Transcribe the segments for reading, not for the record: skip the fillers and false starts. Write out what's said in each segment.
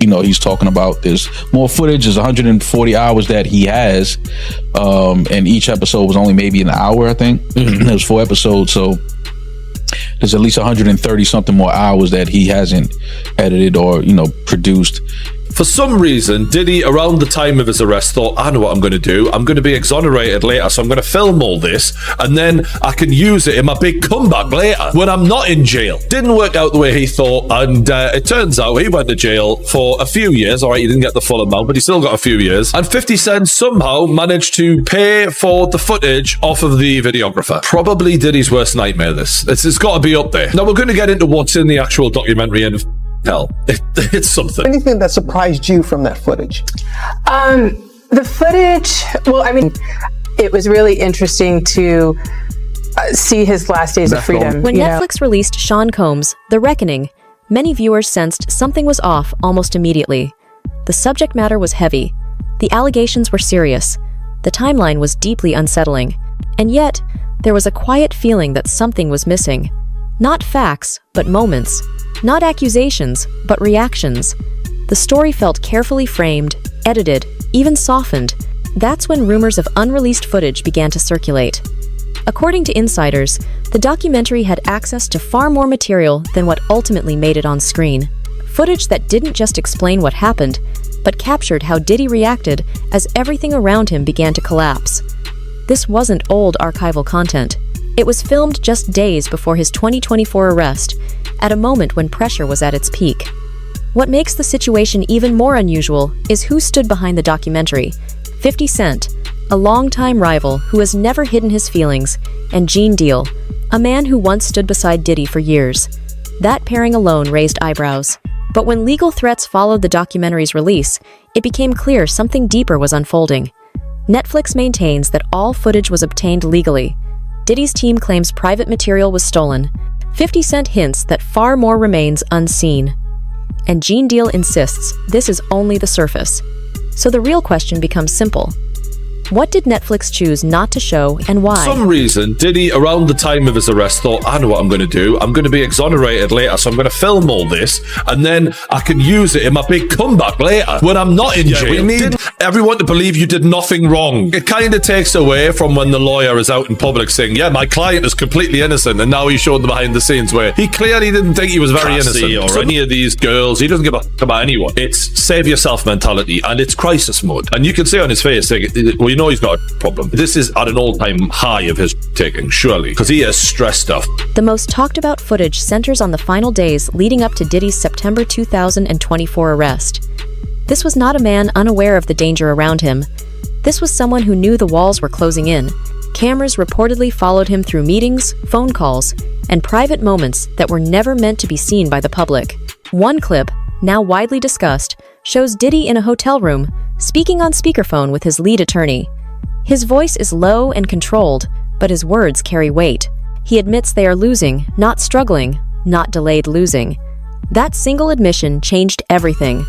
he's talking about. There's more footage. There's 140 hours that he has, and each episode was only maybe an hour, I think. There's 4 episodes, so there's at least 130 something more hours that he hasn't edited or produced. For some reason, Diddy, around the time of his arrest, thought, I know what I'm going to do. I'm going to be exonerated later, so I'm going to film all this, and then I can use it in my big comeback later when I'm not in jail. Didn't work out the way he thought, and it turns out he went to jail for a few years. All right, he didn't get the full amount, but he still got a few years. And 50 Cent somehow managed to pay for the footage off of the videographer. Probably Diddy's worst nightmare, this. It's got to be up there. Now, we're going to get into what's in the actual documentary, and hell, it's something. Anything that surprised you from that footage? The footage, well, I mean, it was really interesting to see his last days of freedom. When Netflix released Sean Combs' The Reckoning, many viewers sensed something was off almost immediately. The subject matter was heavy. The allegations were serious. The timeline was deeply unsettling. And yet, there was a quiet feeling that something was missing. Not facts, but moments. Not accusations, but reactions. The story felt carefully framed, edited, even softened. That's when rumors of unreleased footage began to circulate. According to insiders, the documentary had access to far more material than what ultimately made it on screen. Footage that didn't just explain what happened, but captured how Diddy reacted as everything around him began to collapse. This wasn't old archival content. It was filmed just days before his 2024 arrest, at a moment when pressure was at its peak. What makes the situation even more unusual is who stood behind the documentary: 50 Cent, a longtime rival who has never hidden his feelings, and Gene Deal, a man who once stood beside Diddy for years. That pairing alone raised eyebrows. But when legal threats followed the documentary's release, it became clear something deeper was unfolding. Netflix maintains that all footage was obtained legally. Diddy's team claims private material was stolen. 50 Cent hints that far more remains unseen. And Gene Deal insists this is only the surface. So the real question becomes simple. What did Netflix choose not to show, and why? For some reason, Diddy, around the time of his arrest, thought, I know what I'm going to do. I'm going to be exonerated later, so I'm going to film all this, and then I can use it in my big comeback later when I'm not in jail. We need everyone to believe you did nothing wrong. It kind of takes away from when the lawyer is out in public saying, yeah, my client is completely innocent, and now he's showing the behind the scenes where he clearly didn't think he was very innocent. Or any of these girls. He doesn't give a fuck about anyone. It's save yourself mentality, and it's crisis mode. And you can see on his face, we know he's got a problem. This is at an all-time high of his taking, surely, because he has stressed stuff. The most talked about footage centers on the final days leading up to Diddy's September 2024 arrest. This was not a man unaware of the danger around him. This was someone who knew the walls were closing in. Cameras reportedly followed him through meetings, phone calls, and private moments that were never meant to be seen by the public. One clip, now widely discussed, shows Diddy in a hotel room, speaking on speakerphone with his lead attorney. His voice is low and controlled, but his words carry weight. He admits they are losing, not struggling, not delayed losing. That single admission changed everything.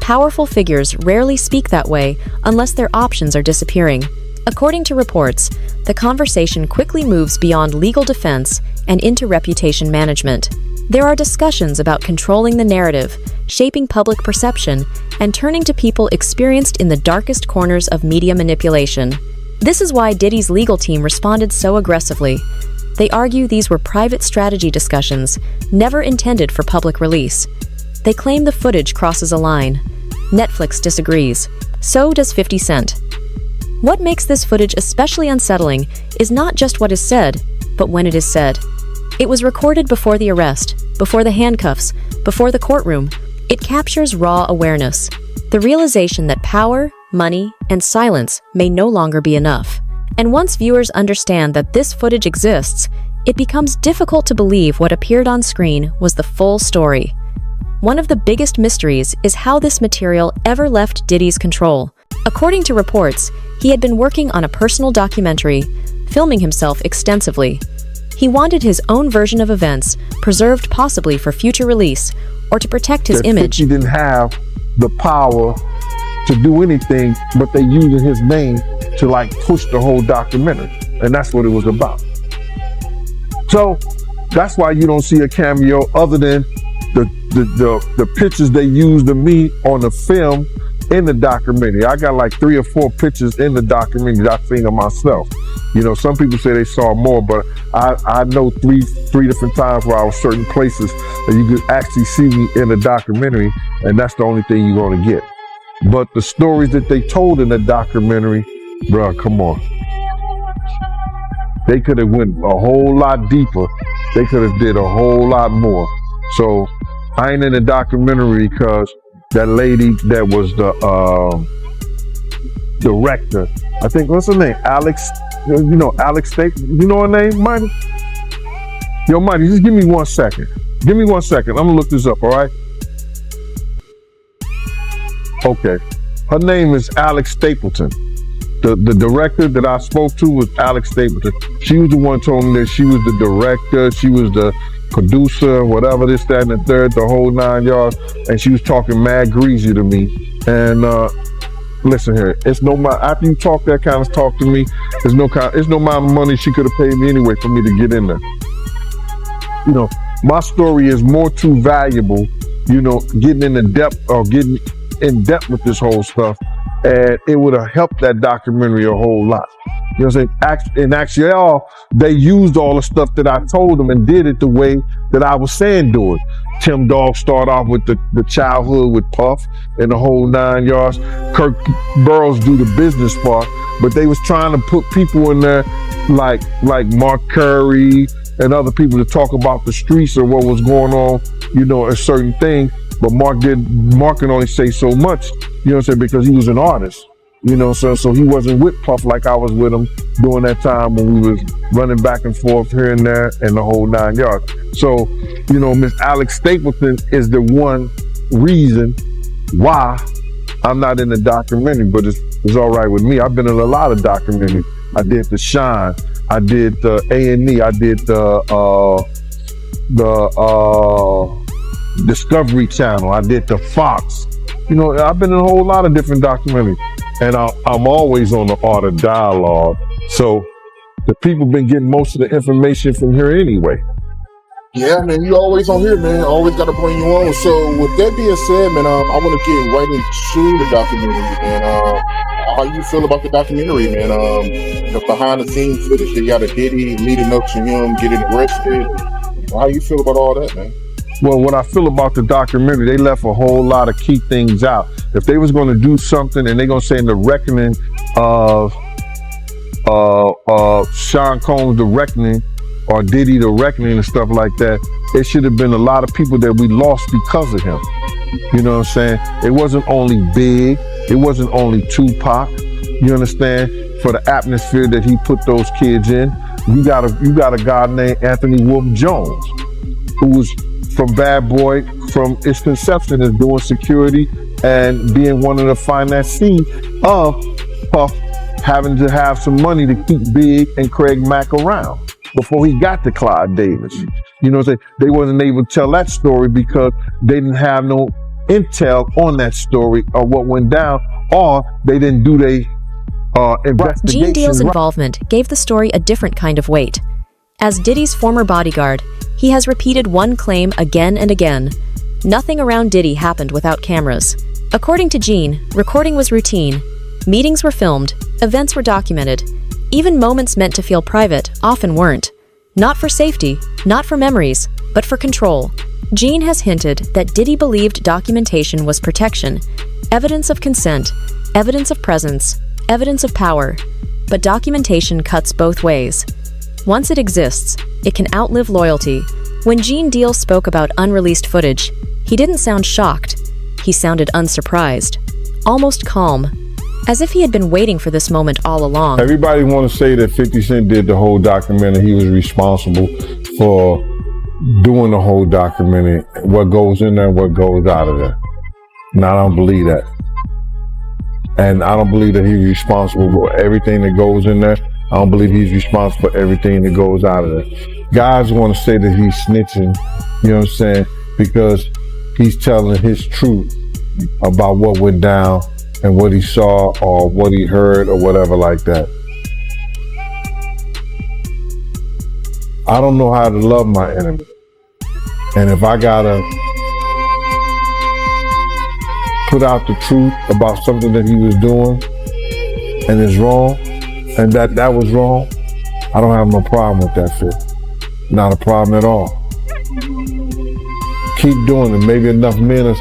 Powerful figures rarely speak that way unless their options are disappearing. According to reports, the conversation quickly moves beyond legal defense and into reputation management. There are discussions about controlling the narrative, shaping public perception, and turning to people experienced in the darkest corners of media manipulation. This is why Diddy's legal team responded so aggressively. They argue these were private strategy discussions, never intended for public release. They claim the footage crosses a line. Netflix disagrees. So does 50 Cent. What makes this footage especially unsettling is not just what is said, but when it is said. It was recorded before the arrest, before the handcuffs, before the courtroom. It captures raw awareness, the realization that power, money, and silence may no longer be enough. And once viewers understand that this footage exists, it becomes difficult to believe what appeared on screen was the full story. One of the biggest mysteries is how this material ever left Diddy's control. According to reports, he had been working on a personal documentary, filming himself extensively. He wanted his own version of events, preserved possibly for future release, or to protect his image. He didn't have the power to do anything, but they used his name to push the whole documentary, and that's what it was about. So that's why you don't see a cameo other than the the pictures they used of me on the film in the documentary. I got like 3 or 4 pictures in the documentary that I seen of myself. You know, some people say they saw more, but I know three different times where I was certain places that you could actually see me in the documentary, and that's the only thing you're gonna get. But the stories that they told in the documentary, bro, come on. They could have went a whole lot deeper. They could have did a whole lot more. So I ain't in the documentary because that lady that was the director, I think, what's her name? Alex, you know, Alex State, you know her name, Mighty? Yo, Mighty, just give me 1 second. Give me 1 second. I'm gonna look this up, all right? Okay. Her name is Alex Stapleton. The director that I spoke to was Alex Stapleton. She was the one told me that she was the director, she was the producer, whatever, this, that, and the third, the whole 9 yards, and she was talking mad greasy to me. And listen here, it's no my after you talk that kind of talk to me, it's no amount of money she could have paid me anyway for me to get in there. You know, my story is more too valuable, you know, getting in depth with this whole stuff, and it would have helped that documentary a whole lot. You know what I'm saying? In actually, they used all the stuff that I told them and did it the way that I was saying do it. Tim Dog started off with the childhood with Puff and the whole 9 yards. Kirk Burrows do the business part, but they was trying to put people in there like Mark Curry and other people to talk about the streets or what was going on, you know, a certain thing. But Mark can only say so much, you know what I'm saying, because he was an artist. You know, so he wasn't with Puff like I was with him during that time when we was running back and forth here and there and the whole 9 yards. So, you know, Miss Alex Stapleton is the one reason why I'm not in the documentary, but it's all right with me. I've been in a lot of documentaries. I did The Shine, I did the A&E, I did the Discovery Channel, I did the Fox. You know, I've been in a whole lot of different documentaries. And I'm always on the art of dialogue. So the people been getting most of the information from here anyway. Yeah, man, you always on here, man. Always got to bring you on. So with that being said, man, I want to get right into the documentary, man. How you feel about the documentary, man? The behind the scenes footage, they got a Diddy leading up to him getting arrested. How you feel about all that, man? Well, what I feel about the documentary, they left a whole lot of key things out. If they was going to do something and they're going to say in the reckoning of Sean Combs, the reckoning, or Diddy, the reckoning and stuff like that, it should have been a lot of people that we lost because of him. You know what I'm saying? It wasn't only Big. It wasn't only Tupac. You understand? For the atmosphere that he put those kids in, you got a guy named Anthony Wolf Jones, who was from Bad Boy, from its conception as doing security and being one of the financiers of Puff having to have some money to keep Big and Craig Mack around before he got to Clyde Davis. You know what I'm saying? They wasn't able to tell that story because they didn't have no intel on that story or what went down, or they didn't do their investigation. Gene Deal's involvement gave the story a different kind of weight. As Diddy's former bodyguard, he has repeated one claim again and again. Nothing around Diddy happened without cameras. According to Gene, recording was routine. Meetings were filmed, events were documented. Even moments meant to feel private often weren't. Not for safety, not for memories, but for control. Gene has hinted that Diddy believed documentation was protection, evidence of consent, evidence of presence, evidence of power. But documentation cuts both ways. Once it exists, it can outlive loyalty. When Gene Deal spoke about unreleased footage, he didn't sound shocked. He sounded unsurprised, almost calm, as if he had been waiting for this moment all along. Everybody want to say that 50 Cent did the whole documentary. He was responsible for doing the whole documentary, what goes in there and what goes out of there. And I don't believe that. And I don't believe that he's responsible for everything that goes in there. I don't believe he's responsible for everything that goes out of there. Guys want to say that he's snitching, you know what I'm saying, because he's telling his truth about what went down and what he saw or what he heard or whatever like that. I don't know how to love my enemy. And if I gotta put out the truth about something that he was doing and is wrong, and that was wrong, I don't have no problem with that shit. Not a problem at all. Keep doing it. Maybe enough men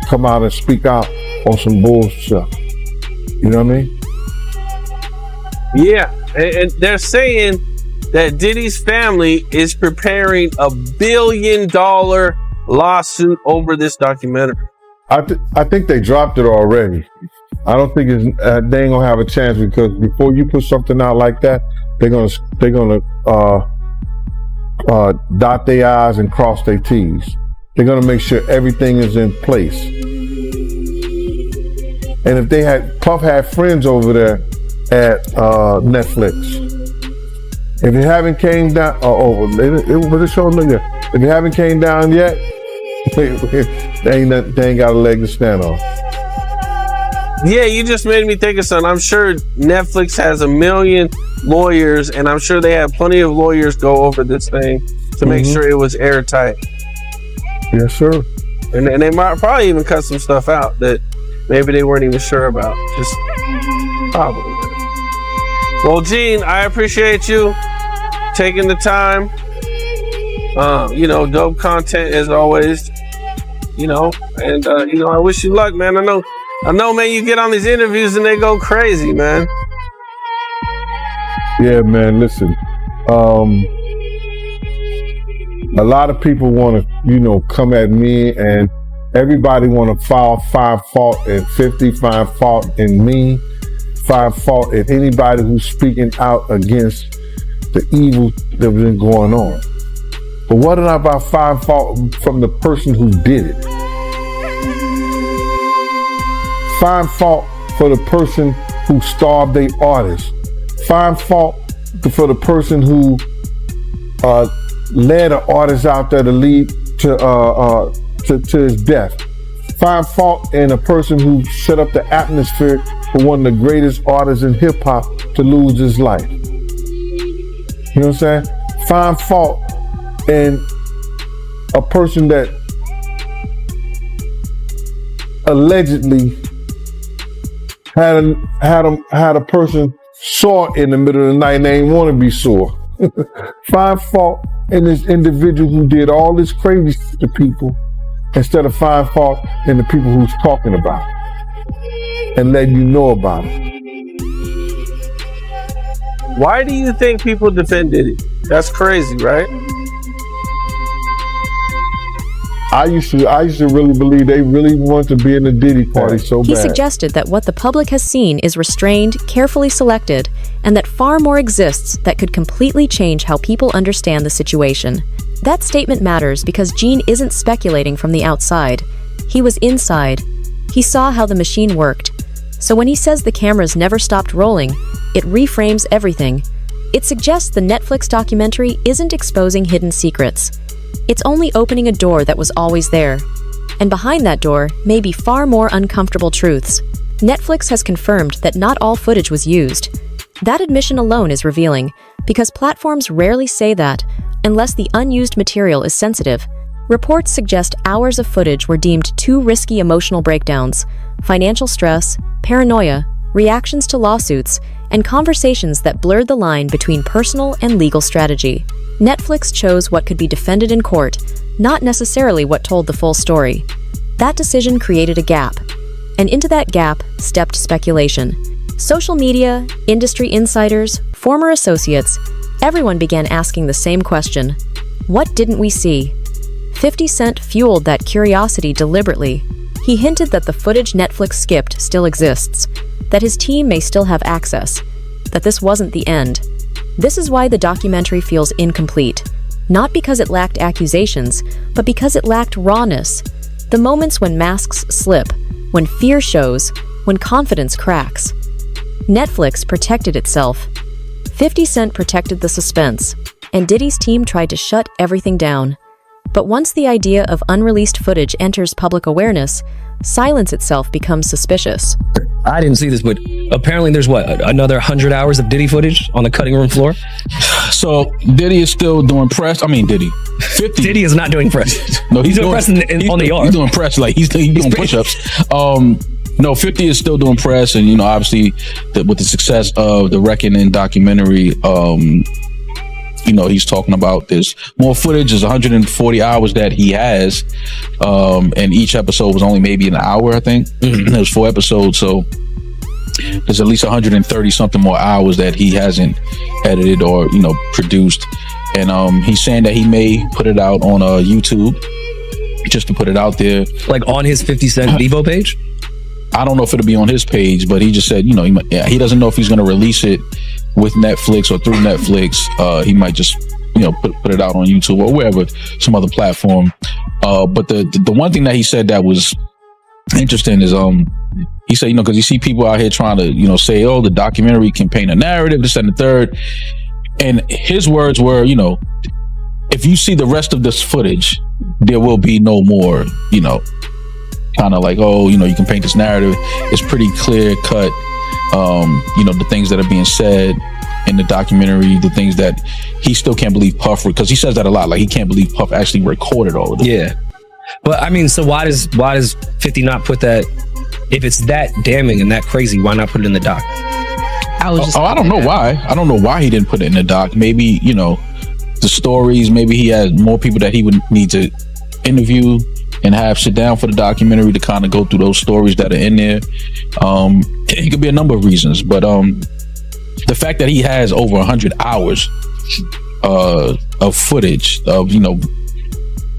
come out and speak out on some bullshit. You know what I mean? Yeah, and they're saying that Diddy's family is preparing a $1 billion lawsuit over this documentary. I think they dropped it already. I don't think they ain't gonna have a chance, because before you put something out like that, they're gonna dot their I's and cross their T's. They're gonna make sure everything is in place. And if Puff had friends over there at Netflix. If you haven't came down, if you haven't came down yet, they ain't got a leg to stand on. Yeah, you just made me think of something. I'm sure Netflix has 1 million lawyers, and I'm sure they have plenty of lawyers go over this thing to make sure it was airtight. Yes, sir. And they might probably even cut some stuff out that maybe they weren't even sure about. Just probably. Well, Gene, I appreciate you taking the time. Dope content as always. And I wish you luck, man. I know, man, you get on these interviews and they go crazy, man. Yeah, man, listen. A lot of people want to, come at me, and everybody want to find fault at 50, find fault in me, find fault at anybody who's speaking out against the evil that's been going on. But what about find fault from the person who did it? Find fault for the person who starved their artist. Find fault for the person who led an artist out there to lead to his death. Find fault in a person who set up the atmosphere for one of the greatest artists in hip hop to lose his life. You know what I'm saying? Find fault in a person that allegedly had a person sore in the middle of the night and they didn't want to be sore. Find fault in this individual who did all this crazy shit to people, instead of find fault in the people who's talking about it and letting you know about it. Why do you think people defend Diddy? That's crazy, right? I used to really believe they really want to be in the Diddy party so bad. He suggested that what the public has seen is restrained, carefully selected, and that far more exists that could completely change how people understand the situation. That statement matters because Gene isn't speculating from the outside. He was inside. He saw how the machine worked. So when he says the cameras never stopped rolling, it reframes everything. It suggests the Netflix documentary isn't exposing hidden secrets. It's only opening a door that was always there. And behind that door may be far more uncomfortable truths. Netflix has confirmed that not all footage was used. That admission alone is revealing, because platforms rarely say that unless the unused material is sensitive. Reports suggest hours of footage were deemed too risky emotional breakdowns, financial stress, paranoia, reactions to lawsuits, and conversations that blurred the line between personal and legal strategy. Netflix chose what could be defended in court, not necessarily what told the full story. That decision created a gap, and into that gap stepped speculation. Social media, industry insiders, former associates, everyone began asking the same question: what didn't we see? 50 Cent fueled that curiosity deliberately. He hinted that the footage Netflix skipped still exists, that his team may still have access, that this wasn't the end. This is why the documentary feels incomplete, not because it lacked accusations, but because it lacked rawness. The moments when masks slip, when fear shows, when confidence cracks. Netflix protected itself. 50 Cent protected the suspense, and Diddy's team tried to shut everything down. But once the idea of unreleased footage enters public awareness, silence itself becomes suspicious. I didn't see this, but apparently there's another 100 hours of Diddy footage on the cutting room floor? So Diddy is still doing press. I mean, Diddy. 50. Diddy is not doing press. No, he's doing press on the yard. He's doing press, like he's doing push-ups. No, 50 is still doing press, and obviously, with the success of the Reckoning documentary, he's talking about this more footage. Is 140 hours that he has, and each episode was only maybe an hour, I think. There was 4 episodes, so there's at least 130 something more hours that he hasn't edited or produced. And he's saying that he may put it out on YouTube, just to put it out there, like on his 50 Cent Devo page. I don't know if it'll be on his page, but he just said, he doesn't know if he's going to release it with Netflix or through Netflix. He might just, put it out on YouTube or wherever, some other platform. But the one thing that he said that was interesting is, he said, because you see people out here trying to, say, oh, the documentary can paint a narrative, this and the third. And his words were, if you see the rest of this footage, there will be no more, kind of like, oh, you can paint this narrative. It's pretty clear cut. The things that are being said in the documentary, the things that he still can't believe Puff, because he says that a lot. Like, he can't believe Puff actually recorded all of it. Yeah. But I mean, so why does 50 not put that, if it's that damning and that crazy, why not put it in the doc? I don't know why. I don't know why he didn't put it in the doc. Maybe, the stories, maybe he had more people that he would need to interview and have sit down for the documentary to kind of go through those stories that are in there. It could be a number of reasons, but the fact that he has over 100 hours of footage of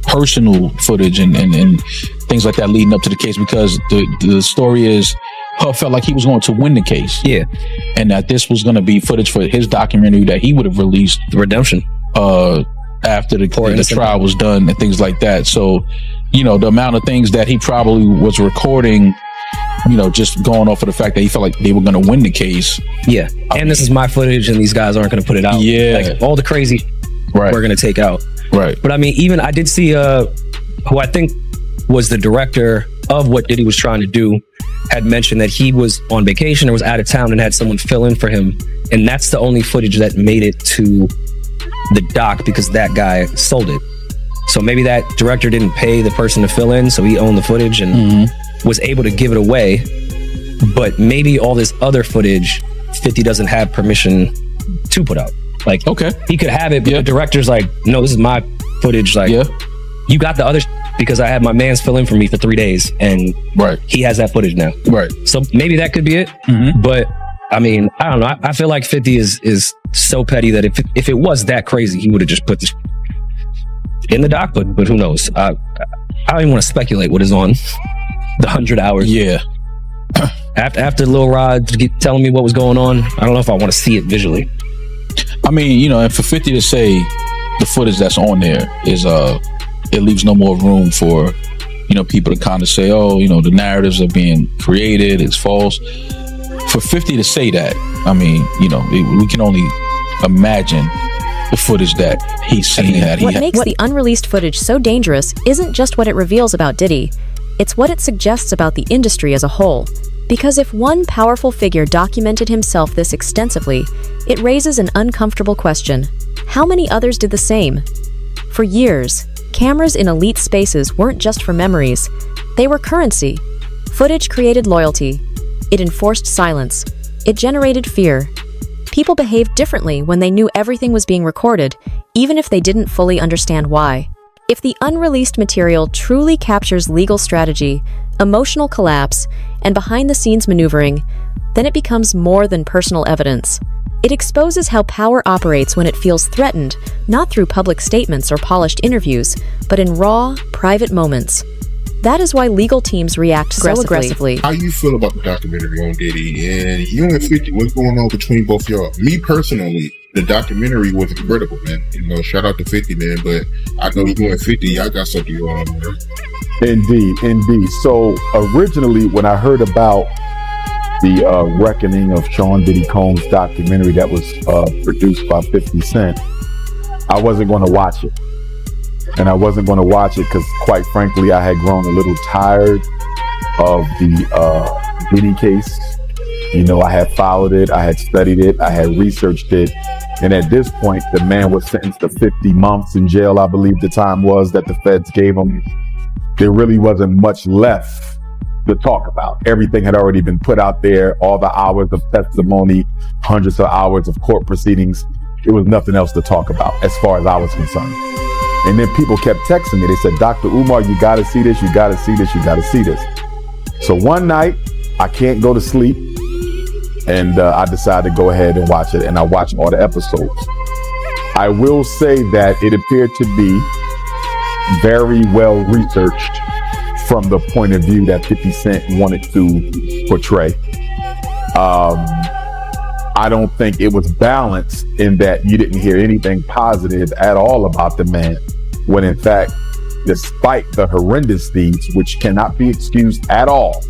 personal footage and things like that leading up to the case, because the story is Puff felt like he was going to win the case, and that this was going to be footage for his documentary that he would have released, the redemption, after the trial was done and things like that. So the amount of things that he probably was recording, just going off of the fact that he felt like they were going to win the case. And this is my footage and these guys aren't going to put it out. Like, all the crazy we're going to take out. But I mean, even I did see who I think was the director of what Diddy was trying to do, had mentioned that he was on vacation or was out of town and had someone fill in for him. And that's the only footage that made it to the doc, because that guy sold it. So maybe that director didn't pay the person to fill in, so he owned the footage and was able to give it away. But maybe all this other footage, 50 doesn't have permission to put out. Like, he could have it, but the director's like, no, this is my footage. Like, you got the other because I had my mans fill in for me for 3 days, and he has that footage now. So maybe that could be it. But I mean, I don't know. I feel like 50 is so petty that if it was that crazy, he would have just put this in the doc. But who knows? I don't even want to speculate what is on the 100 hours. After Lil Rod telling me what was going on, I don't know if I want to see it visually. I mean, and for 50 to say the footage that's on there is it leaves no more room for people to kind of say, oh, the narratives are being created, it's false. For 50 to say that, I mean, we can only imagine the footage that he's seen. What makes the unreleased footage so dangerous isn't just what it reveals about Diddy, it's what it suggests about the industry as a whole. Because if one powerful figure documented himself this extensively, it raises an uncomfortable question. How many others did the same? For years, cameras in elite spaces weren't just for memories. They were currency. Footage created loyalty. It enforced silence. It generated fear. People behaved differently when they knew everything was being recorded, even if they didn't fully understand why. If the unreleased material truly captures legal strategy, emotional collapse, and behind-the-scenes maneuvering, then it becomes more than personal evidence. It exposes how power operates when it feels threatened, not through public statements or polished interviews, but in raw, private moments. That is why legal teams react so aggressively. How you feel about the documentary on Diddy? And you and 50, what's going on between both y'all? Me personally, the documentary was incredible, man. Shout out to 50, man. But I know you and 50, y'all got something going on, man. Indeed. So originally, when I heard about the Reckoning of Sean Diddy Combs documentary that was produced by 50 Cent, I wasn't going to watch it. And I wasn't going to watch it because, quite frankly, I had grown a little tired of the Diddy case. I had followed it, I had studied it, I had researched it, And at this point, the man was sentenced to 50 months in jail, I believe the time was that the feds gave him. There really wasn't much left to talk about. Everything had already been put out there, all the hours of testimony, hundreds of hours of court proceedings. It was nothing else to talk about as far as I was concerned. And then people kept texting me. They said, Dr. Umar, you got to see this, you got to see this, you got to see this. So one night, I can't go to sleep. And I decided to go ahead and watch it, and I watched all the episodes. I will say that it appeared to be very well researched from the point of view that 50 Cent wanted to portray. I don't think it was balanced in that you didn't hear anything positive at all about the man, when in fact, despite the horrendous deeds, which cannot be excused at all,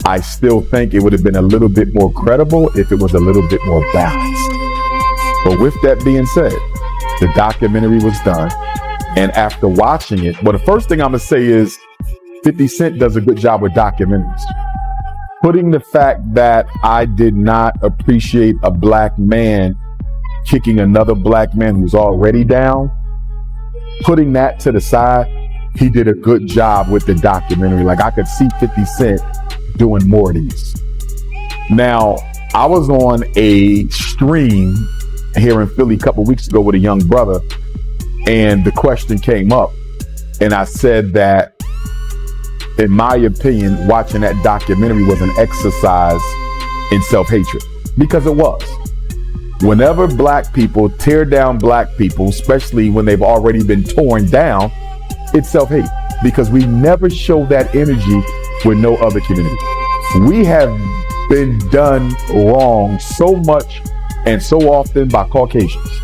I still think it would have been a little bit more credible if it was a little bit more balanced. But with that being said, the documentary was done. And after watching it, well, the first thing I'm going to say is 50 Cent does a good job with documentaries. Putting the fact that I did not appreciate a black man kicking another black man who's already down, putting that to the side, he did a good job with the documentary. Like, I could see 50 Cent doing more of these. Now, I was on a stream here in Philly a couple weeks ago with a young brother, and the question came up, and I said that, in my opinion, watching that documentary was an exercise in self-hatred, because it was. Whenever black people tear down black people, especially when they've already been torn down, it's self-hate, because we never show that energy with no other community. We have been done wrong so much and so often by Caucasians,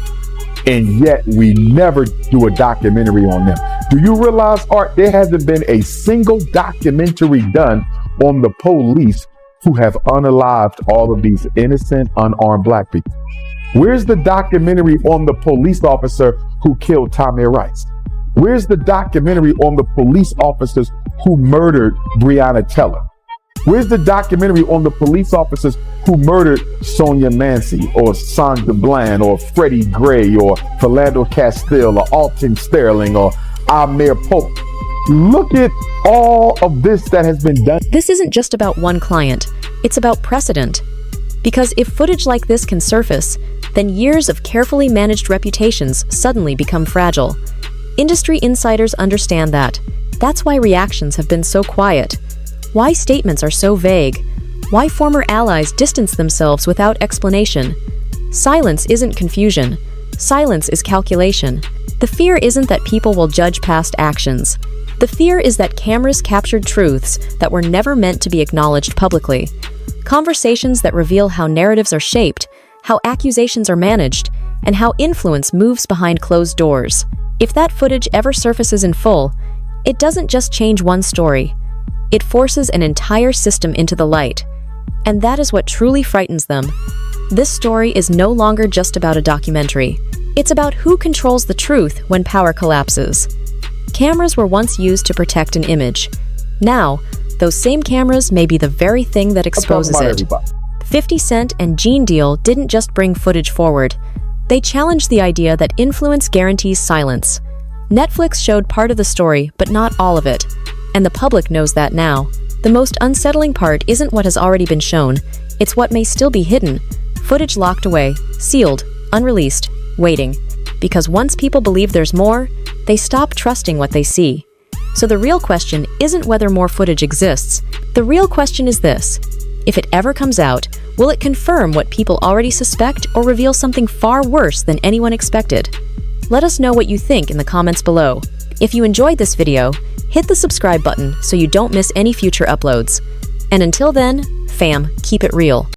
and yet we never do a documentary on them. Do you realize, Art, there hasn't been a single documentary done on the police who have unalived all of these innocent, unarmed black people? Where's the documentary on the police officer who killed Tamir Rice? Where's the documentary on the police officers who murdered Breonna Taylor? Where's the documentary on the police officers who murdered Sonia Mancy or Sandra Bland or Freddie Gray or Philando Castile or Alton Sterling or Amir Pope? Look at all of this that has been done. This isn't just about one client, it's about precedent. Because if footage like this can surface, then years of carefully managed reputations suddenly become fragile. Industry insiders understand that. That's why reactions have been so quiet. Why statements are so vague. Why former allies distance themselves without explanation. Silence isn't confusion. Silence is calculation. The fear isn't that people will judge past actions. The fear is that cameras captured truths that were never meant to be acknowledged publicly. Conversations that reveal how narratives are shaped, how accusations are managed, and how influence moves behind closed doors. If that footage ever surfaces in full, it doesn't just change one story. It forces an entire system into the light. And that is what truly frightens them. This story is no longer just about a documentary. It's about who controls the truth when power collapses. Cameras were once used to protect an image. Now, those same cameras may be the very thing that exposes it. 50 Cent and Gene Deal didn't just bring footage forward. They challenged the idea that influence guarantees silence. Netflix showed part of the story, but not all of it. And the public knows that now. The most unsettling part isn't what has already been shown, it's what may still be hidden. Footage locked away, sealed, unreleased, waiting. Because once people believe there's more, they stop trusting what they see. So the real question isn't whether more footage exists. The real question is this: if it ever comes out, will it confirm what people already suspect or reveal something far worse than anyone expected? Let us know what you think in the comments below. If you enjoyed this video, hit the subscribe button so you don't miss any future uploads. And until then, fam, keep it real.